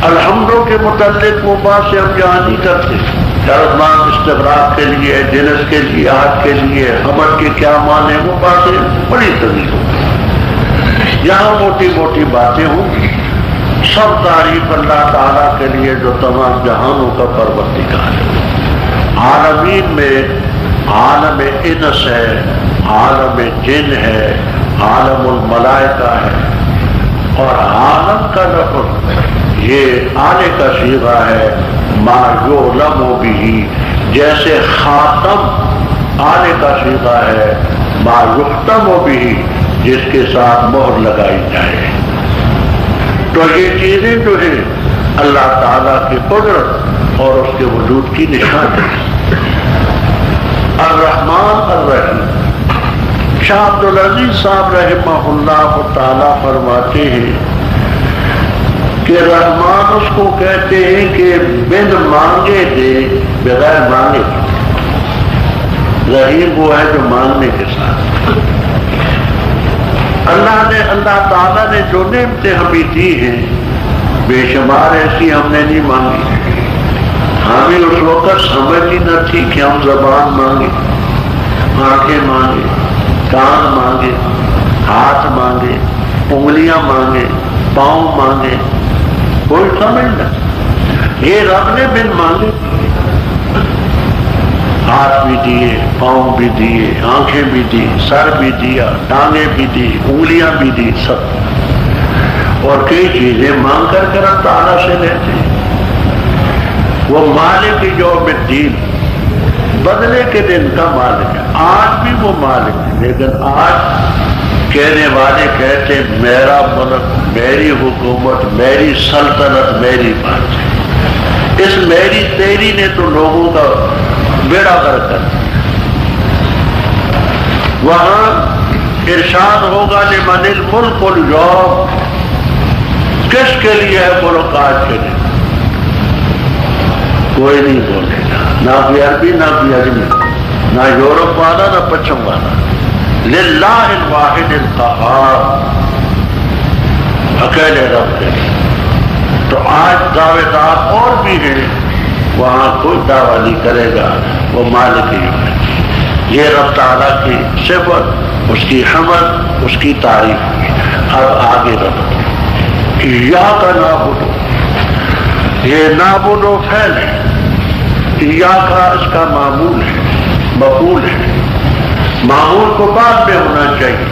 الحمدوں کے متعلق وہ بات سے ہم یہاں نہیں کرتے کہ رحمان استغراق کے لیے، جنس کے لیے، عہد کے لیے، حمد کے کیا معنی، وہ باتیں بڑی طویل ہوتی، یہاں موٹی موٹی باتیں ہوں۔ سب تعریف اللہ تعالیٰ کے لیے جو تمام جہانوں کا پروردگار ہے۔ عالمین میں عالم انس ہے، عالم جن ہے، عالم الملائکہ ہے، اور عالم کا لفظ یہ آنے کا صیغہ ہے، ما یعلم بہ، جیسے خاتم آنے کا صیغہ ہے، ما یختم بہ، جس کے ساتھ مہر لگائی جائے۔ تو یہ چیزیں جو ہیں اللہ تعالیٰ کی قدرت اور اس کے وجود کی نشان ہے۔ الرحمن الرحیم، شاہ عبدالعزیز صاحب رحمہ اللہ تعالیٰ فرماتے ہیں کہ رحمان اس کو کہتے ہیں کہ بن مانگے دے، بغیر مانگے دے۔ رحیم وہ ہے جو مانگنے کے ساتھ۔ اللہ تعالیٰ نے جو نعمتیں ہمیں دی ہیں بے شمار ایسی ہم نے نہیں مانگی۔ ہمیں اس وقت سمجھ ہی نہ تھی کہ ہم زبان مانگے، آنکھیں مانگے، کان مانگے، ہاتھ مانگے، انگلیاں مانگے، پاؤں مانگے، کوئی سمجھ نہ۔ یہ رب نے بن مانگے، ہاتھ بھی دیے، پاؤں بھی دیے، آنکھیں بھی دی، سر بھی دیا، ٹانگیں بھی دی، انگلیاں بھی دی، سب۔ اور کئی چیزیں مانگ کر کے رب تعالیٰ سے لیتے ہیں۔ وہ مالک یوم الدین، بدلے کے دن کا مالک ہے۔ آج بھی وہ مالک ہے، لیکن آج کہنے والے کہتے ہیں میرا ملک، میری حکومت، میری سلطنت، میری بات ہے۔ اس میری تیری نے تو لوگوں کا بیڑا غرق کر دیا۔ وہاں ارشاد ہوگا لمن الملک اليوم، کس کے لیے ہے ملک آج کے دن؟ کوئی نہیں بولے گا، نہ کوئی عربی، نہ کوئی اجمی، نہ یورپ والا، نہ پچھم والا۔ للہ الواحد القہار، اکیلے رب کے لیے۔ تو آج دعوے دار اور بھی ہیں، وہاں کوئی دعویٰ نہیں کرے گا، وہ مالک ہی ہے۔ یہ رب تعالیٰ کی صفت، اس کی حمد، اس کی تعریف۔ اب آگے رب ایاک نعبد، یہ نعبد و فعل ہے، ایاک اس کا معمول ہے، مفعول ہے۔ معمول کو بعد میں ہونا چاہیے،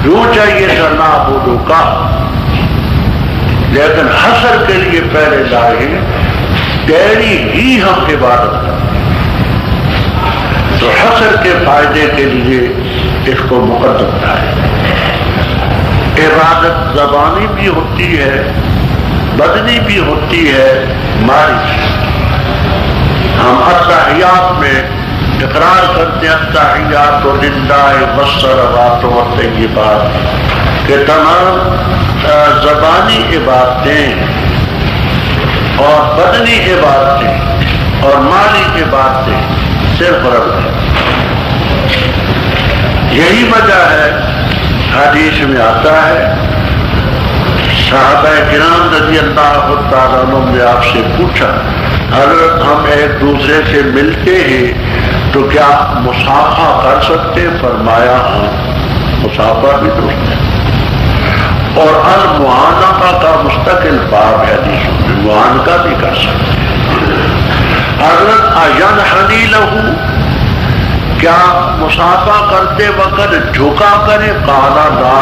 یوں چاہیے تھا نعبد کا، لیکن حصر کے لیے پہلے لائے تیری ہی ہم عبادت کرتے ہیں، تو حصر کے فائدے کے لیے اس کو مقدم ہے۔ عبادت زبانی بھی ہوتی ہے، بدنی بھی ہوتی ہے، مالی۔ ہم التحیات میں اقرار کرتے ہیں التحیات للہ والصلوات والطیبات، کہ تمام زبانی عبادتیں اور بدنی عبادتیں اور مالی عبادتیں صرف رب ہے۔ یہی وجہ ہے، حدیث میں آتا ہے، صحابہ کرام رضی اللہ تعالیٰ عنہ نے آپ سے پوچھا حضرت ہم ایک دوسرے سے ملتے ہیں تو کیا مصافحہ کر سکتے؟ فرمایا ہاں، مصافحہ بھی درست ہے۔ اور المعانقہ کا مستقل باب ہے، حدیث میں معانقہ بھی کر سکتے ہیں۔ حضرت اینحنی لہو، کیا مصافحہ کرتے وقت جھکا کرے؟ قالا لا،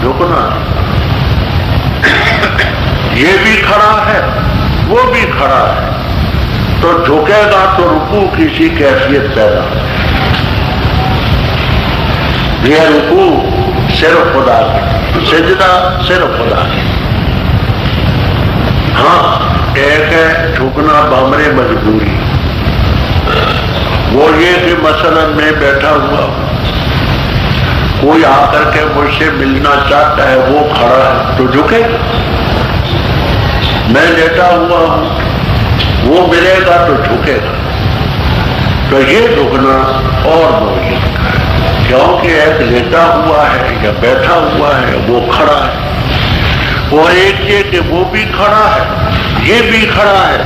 جھکنا یہ بھی کھڑا ہے وہ بھی کھڑا ہے، تو جھکے گا تو رکوع کی سی کیفیت پیدا ہے۔ یہ رکوع صرف خدا کی، سجدہ صرف خدا کی۔ ہاں ایک ہے جھکنا بامر مجبوری، وہ یہ کہ مثلا میں بیٹھا ہوا ہوں، کوئی آ کر کے مجھ سے ملنا چاہتا ہے، وہ کھڑا ہے تو جھکے گا۔ میں لیٹا ہوا ہوں، وہ ملے گا تو جھکے گا۔ تو یہ جھکنا اور نوعیت کا ہے، کیونکہ ایک لیٹا ہوا ہے یا بیٹھا ہوا ہے، وہ کھڑا ہے۔ اور ایک یہ کہ وہ بھی کھڑا ہے یہ بھی کھڑا ہے،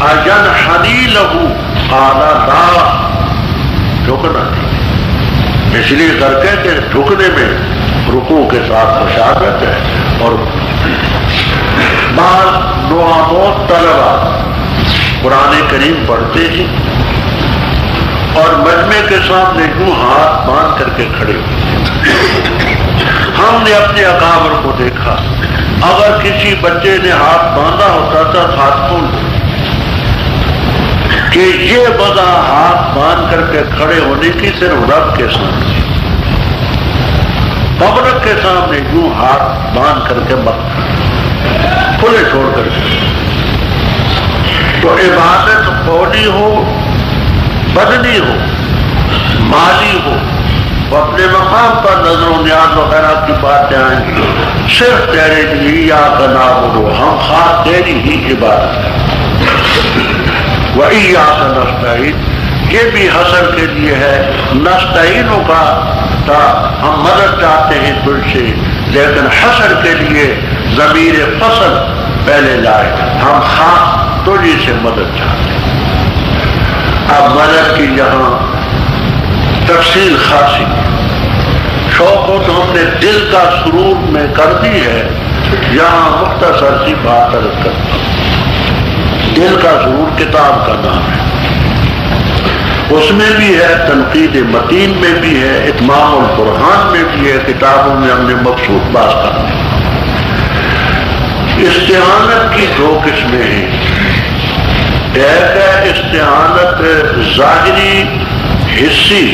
اجن حنی لہو آلہ جھکنا نہیں، اس لیے کر کے جھکنے میں رکوع کے ساتھ مشابہت ہے۔ اور بعض نوآموز طلبہ قرآن کریم پڑھتے ہیں اور مجمع کے سامنے یوں ہاتھ باندھ کر کے کھڑے ہوتے، ہم نے اپنے اکابر کو دیکھا، اگر کسی بچے نے ہاتھ باندھا ہوتا تھا ہاتھ کھول کہ یہ وجہ ہاتھ باندھ کر کے کھڑے ہونے کی صرف رب کے سامنے، پبلک کے سامنے یوں ہاتھ باندھ کر کے مت کھلے چھوڑ کر کے۔ تو عبادت قولی ہو، بدنی ہو، مالی ہو، وہ اپنے مقام پر نظر و نیاز وغیرہ کی باتیں آئیں گی، صرف تیرے لیے یا نعبد، ہم خاص تیری ہی عبادت کریں، وَإِيَّاكَ نَسْتَعِينُ، یہ بھی حسن کے لیے ہے، نستعین کا تھا ہم مدد چاہتے ہیں تجھ سے، لیکن حسن کے لیے ضمیر فصل پہلے لائے، ہم خاص تجھی سے مدد چاہتے ہیں۔ اب مدد کی یہاں تفصیل خاصی، شوق ہو تو ہم نے دل کا سرور میں کر دی ہے، یہاں مختصر سی بات عرض کرتا ہوں۔ دل کا سرور کتاب کا نام ہے، اس میں بھی ہے، تنقید متین میں بھی ہے، اتمام البرہان میں بھی ہے، کتابوں میں ہم نے مقصود باز کرنا ہے۔ استعانت کی دو قسمیں ہیں، ایک ہے استعانت ظاہری حصی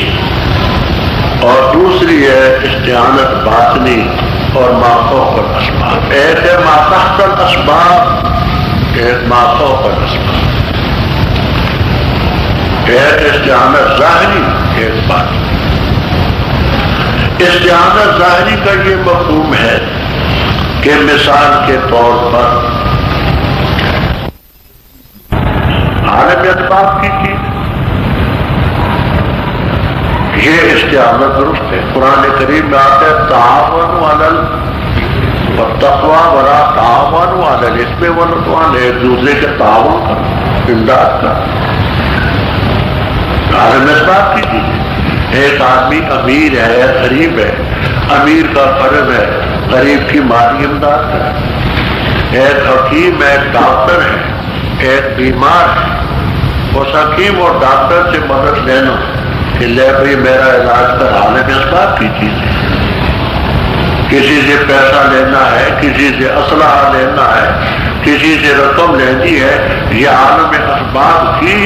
اور دوسری ہے استعانت باطنی اور ما فوق الاسباب۔ ایک ہے ما تحت الاسباب، ایک ما فوق الاسباب، ایک استعانت ظاہری، ایک باطنی۔ استعانت ظاہری کا یہ مفہوم ہے کہ مثال کے طور پر عالم اسباب کی چیز، یہ استعانت درست ہے۔ قرآن کریم میں آتا ہے تعاونوا علی التقوی ولا تعاونوا علی الاثم والعدوان، ایک دوسرے کے تعاون کرو، امداد کرو، عالم اسباب کی چیز۔ ایک آدمی امیر ہے، غریب ہے، امیر کا فرض ہے غریب کی مالی امداد کرے۔ ایک حکیم ہے، ایک ڈاکٹر ہے، ایک بیمار ہے، اس حکیم اور ڈاکٹر سے مدد لینا کہ لے بھائی میرا علاج کر، عالم اسباب کی چیز ہے۔ کسی سے پیسہ لینا ہے، کسی سے اسلحہ لینا ہے، کسی سے رقم لینی ہے، یہ عالم اسباب کی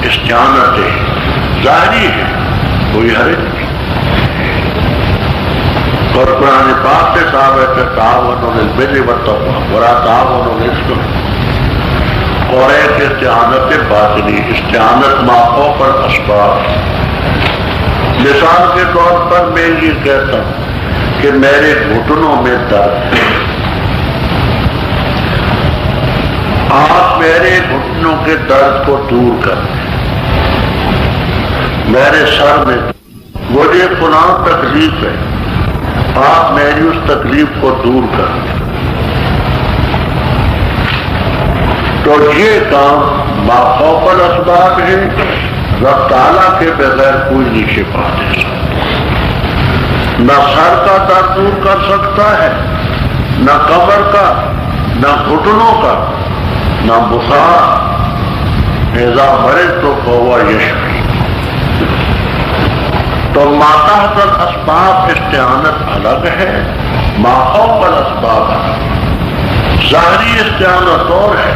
استعانت ہے، ظاہری ہے، کوئی حرج نہیں۔ اور قرآن پاک سے ثابت ہے تعاونوا علی البر والتقوی ولا تعاونوا علی الاثم، اور ایک استعانت باطنی، استعانت ما فوق الاسباب۔ مثال کے طور پر میں یہ کہتا ہوں کہ میرے گھٹنوں میں درد ہے، آپ میرے گھٹنوں کے درد کو دور کر دیں، میرے سر میں مجھے فلاں تکلیف ہے، آپ میری اس تکلیف کو دور کر دیں، تو یہ کام ما فوق الاسباب ہے، رب تعالیٰ کے بغیر کوئی نہیں شفا دے سکتا، نہ سر کا درد دور کر سکتا ہے، نہ کمر کا، نہ گھٹنوں کا، نہ بخار، اذا مرضت فہو یشفی۔ تو ما تحت الاسباب استعانت الگ ہے، ما فوق الاسباب الگ، ظاہری استعانت اور ہے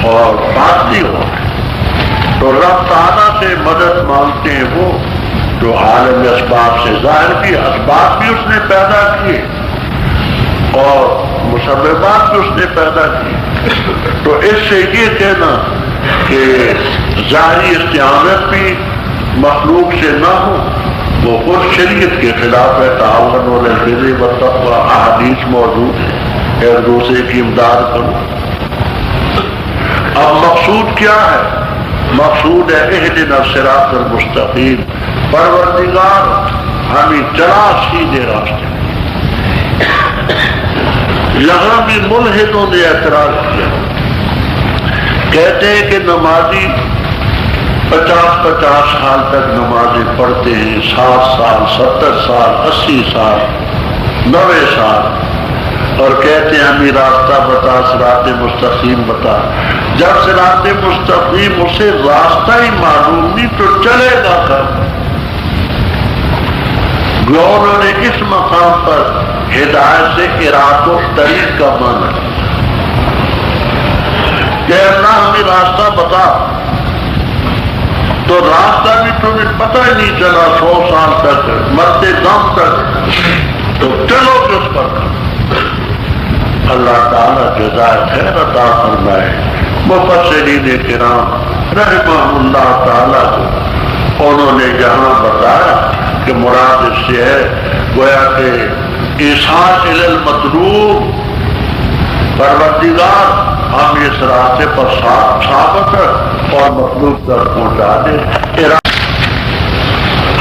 اور باطنی اور ہے۔ تو رب تعالیٰ سے مدد مانگتے ہیں وہ جو عالم اسباب سے، ظاہر بھی اسباب بھی اس نے پیدا کیے اور مسببات بھی اس نے پیدا کیے، تو اس سے یہ کہنا کہ ظاہری استعانت بھی مخلوق سے نہ ہو وہ خود شریعت کے خلاف ہے۔ تعاونوا علی البر والتقوی، احادیث موجود ہے، ایک دوسرے کی امداد کرو۔ اب مقصود کیا ہے؟ مقصود ہے اہدنا الصراط المستقیم، پروردگار ہمیں چلا سیدھے راستے۔ یہاں بھی ملحدوں نے اعتراض کیا، کہتے ہیں کہ نمازی 50 سال تک نمازیں پڑھتے ہیں، 60 سال 70 سال 80 سال 90 سال، اور کہتے ہیں ہمیں راستہ بتا، صراط مستقیم بتا۔ جب صراط مستقیم اسے راستہ ہی معلوم نہیں تو چلے گا کب؟ انہوں نے اس مقام پر ہدایت سے اراد و طریق کا مانا کہ اللہ ہمیں راستہ بتا، تو راستہ بھی تمہیں پتہ ہی نہیں چلا 100 سال تک، مرتے دم تک، تو چلو کس پر اللہ تعالیٰ جزائے خیر عطا فرمائے۔ مفسرین کرام رحمہ اللہ تعالیٰ کو انہوں نے جہاں بتایا کہ مراد اس سے ہے گویا کہ ایصال الی المطلوب، پروردگار ہم اس راستے پر ثابت ہے اور مطلوب تک پہنچا دے۔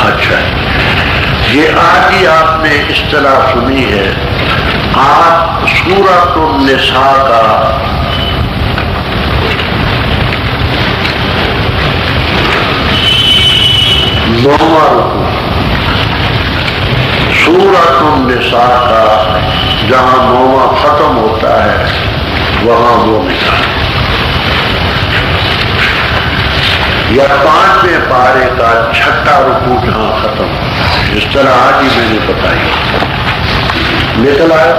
اچھا، یہ آج ہی آپ نے اصطلاح سنی ہے، آج سورۃ النساء کا نواں رکوع، سورۃ النساء کا جہاں نواں ختم ہوتا ہے وہاں وہ نکال، یا 5ویں پارے کا 6واں رکوع جہاں ختم ہوتا ہے، اس طرح آج ہی میں نے بتائی نکل آیا۔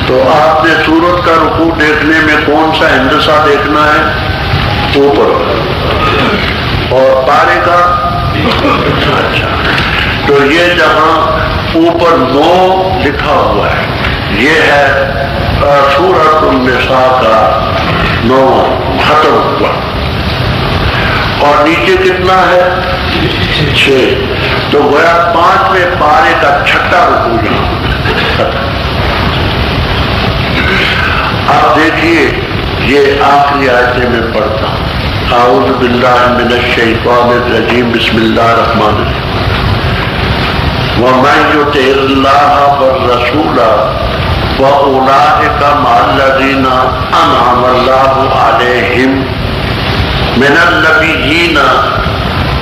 تو آپ نے سورت کا رکوع دیکھنے میں کون سا ہندسہ دیکھنا ہے؟ اوپر، اور پارے کا اچھا، تو یہ جہاں اوپر 9 لکھا ہوا ہے یہ ہے سورۃ النساء کا 9واں ختم ہوا، اور نیچے کتنا ہے 6، تو گویا 5ویں پارے کا 6واں رکوع یہاں۔ آپ دیکھیے یہ آخری آیتیں میں پڑھتا ہوں۔ اعوذ باللہ من الشیطان الرجیم، بسم اللہ الرحمن الرحیم۔ وَمَن يُطِعِ اللَّهَ وَالرَّسُولَ وَأُولَٰئِكَ مَعَ الَّذِينَ أَنْعَمَ اللَّهُ عَلَيْهِم مِّنَ النَّبِيِّينَ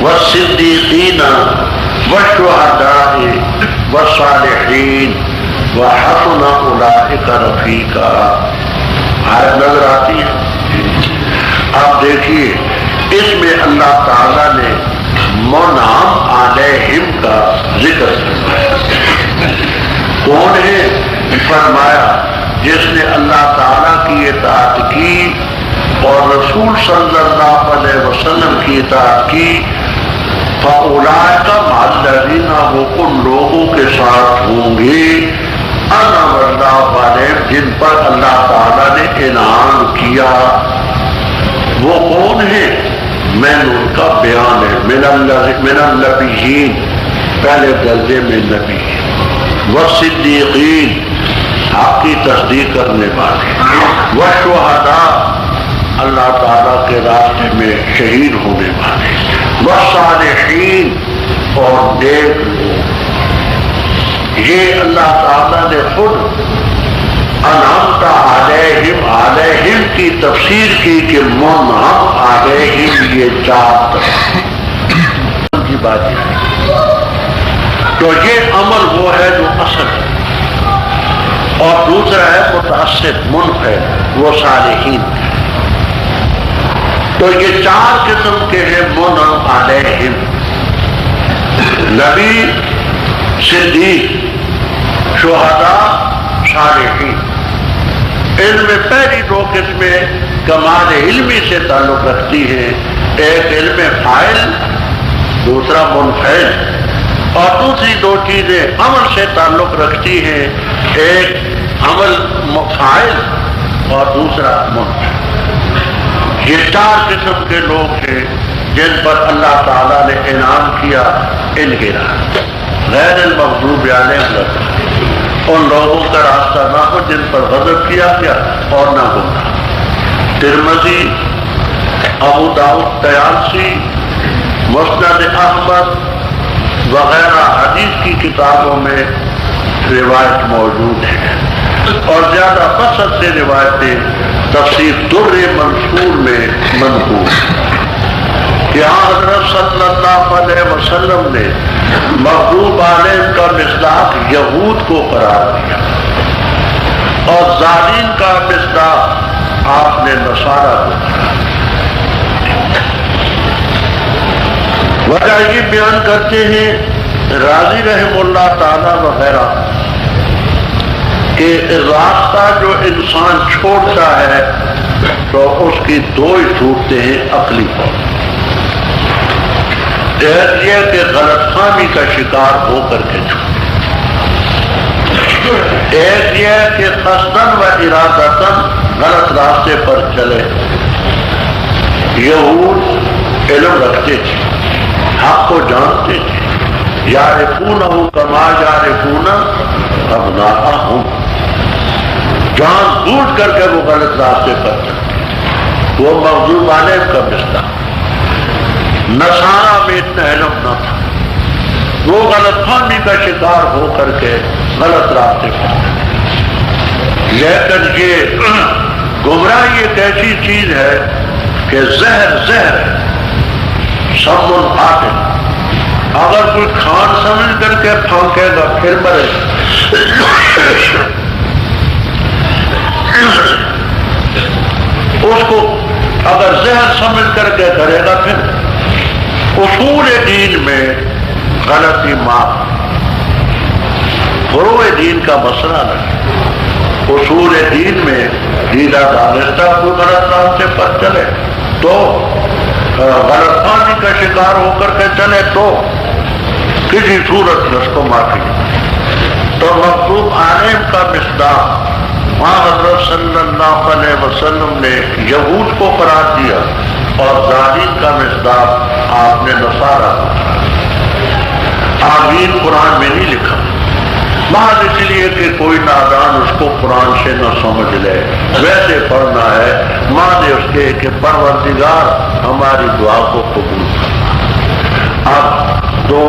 وَالصِّدِّيقِينَ وَالشُّهَدَاءِ وَالصَّالِحِينَ وَحَسُنَ أُولَٰئِكَ رَفِيقًا۔ آیت نظر آتی ہے؟ آپ دیکھیے اس میں اللہ تعالیٰ نے منعم علیہم کا ذکر فرمایا۔ کون ہے؟ فرمایا جس نے اللہ تعالیٰ کی اطاعت کی اور رسول صلی اللہ علیہ وسلم کی اطاعت کی، فَأُولَٰئِكَ مَعَ الَّذِينَ، وہ ان لوگوں کے ساتھ ہوں گے انعم اللہ علیہم جن پر اللہ تعالیٰ نے انعام کیا۔ وہ کون ہے؟ میں نے ان کا بیان ہے، من النبیین، پہلے درجے میں نبی، والصدیقین، حق کی تصدیق کرنے والے، والشہداء، اللہ تعالیٰ کے راستے میں شہید ہونے والے، والصالحین، اور نیک لوگ۔ یہ اللہ تعالیٰ نے خود انعمت علیہم، علیہم کی تفسیر کی کہ منعم علیہم، یہ 4 کی بات ہے۔ تو یہ عمل وہ ہے جو اصل ہے، اور دوسرا ہے متعصب منفعل، وہ صالحین۔ تو یہ 4 قسم کے ہیں منعم علیہم، نبی، صدیق، شہداء، صالحین۔ ان میں پہلی 2 قسمیں کمال علمی سے تعلق رکھتی ہیں، ایک علم فاعل، دوسرا منفعل، اور دوسری 2 چیزیں عمل سے تعلق رکھتی ہیں، ایک عمل فاعل اور دوسرا منفعل۔ یہ 4 قسم کے لوگ ہیں جن پر اللہ تعالیٰ نے انعام کیا، ان کے غیر المغضوب علیہم، ان لوگوں کا راستہ نہ ہو جن پر غضب کیا گیا اور نہ گمراہ۔ ترمذی، ابو داؤد طیالسی، مسند احمد وغیرہ حدیث کی کتابوں میں روایت موجود ہے، اور زیادہ بسط سے روایتیں تفسیر در منصور میں منقول کہ حضرت صلی اللہ علیہ وسلم نے مغضوب علیہم کا مصداق یہود کو قرار دیا اور ظالم کا مصداق آپ نے نصارہ کو قرار دیا۔ وجہ یہ بیان کرتے ہیں راضی رحم اللہ تعالی وغیرہ کہ راستہ جو انسان چھوڑتا ہے تو اس کی دو ہی ٹوٹتے ہیں عقلی طور۔ ایک یہ کہ غلط فہمی کا شکار ہو کر کے چھوڑے، ایک یہ کہ قصداً و ارادتاً غلط راستے پر چلے۔ یہود علم رکھتے تھے، حق کو جانتے تھے، یعرفونہ کما یعرفون ابناءہم، جان بوجھ کر کے وہ غلط راستے پر چلتے۔ وہ مغضوب علیہم کا مصداق۔ نصارہ میں اتنا علم نہ تھا، وہ غلط فہمی کا شکار ہو کر کے غلط راستے پر چلتے۔ لیکن یہ گمراہی ایک ایسی چیز ہے کہ زہر ہے، سم العاقل، اگر کوئی کھان سمجھ کر کے پھانکے گا پھر مرے، اس کو اگر زہر سمجھ کر کے کرے گا پھر اصول دین میں غلطی معاف، فروع دین کا مسئلہ نہیں۔ اصول دین میں دیدہ دانستہ کو غلط راستے پر چلے تو غلط فہمی کا شکار ہو کر کے چلے تو کسی صورت میں اس کو معافی نہیں۔ تو مغضوب علیہم کا مصداق وہاں حضرت صلی اللہ علیہ وسلم نے یہود کو قرار دیا اور ظالم کا مصداق آپ نے نصارہ کو قرار دیا۔ آمین قرآن میں نہیں لکھا، محض اس لیے کہ کوئی نادان اس کو قرآن سے نہ سمجھ لے، ویسے پڑھنا ہے مانے اس کے کہ پروردگار ہماری دعا کو قبول کرنا۔ اب دو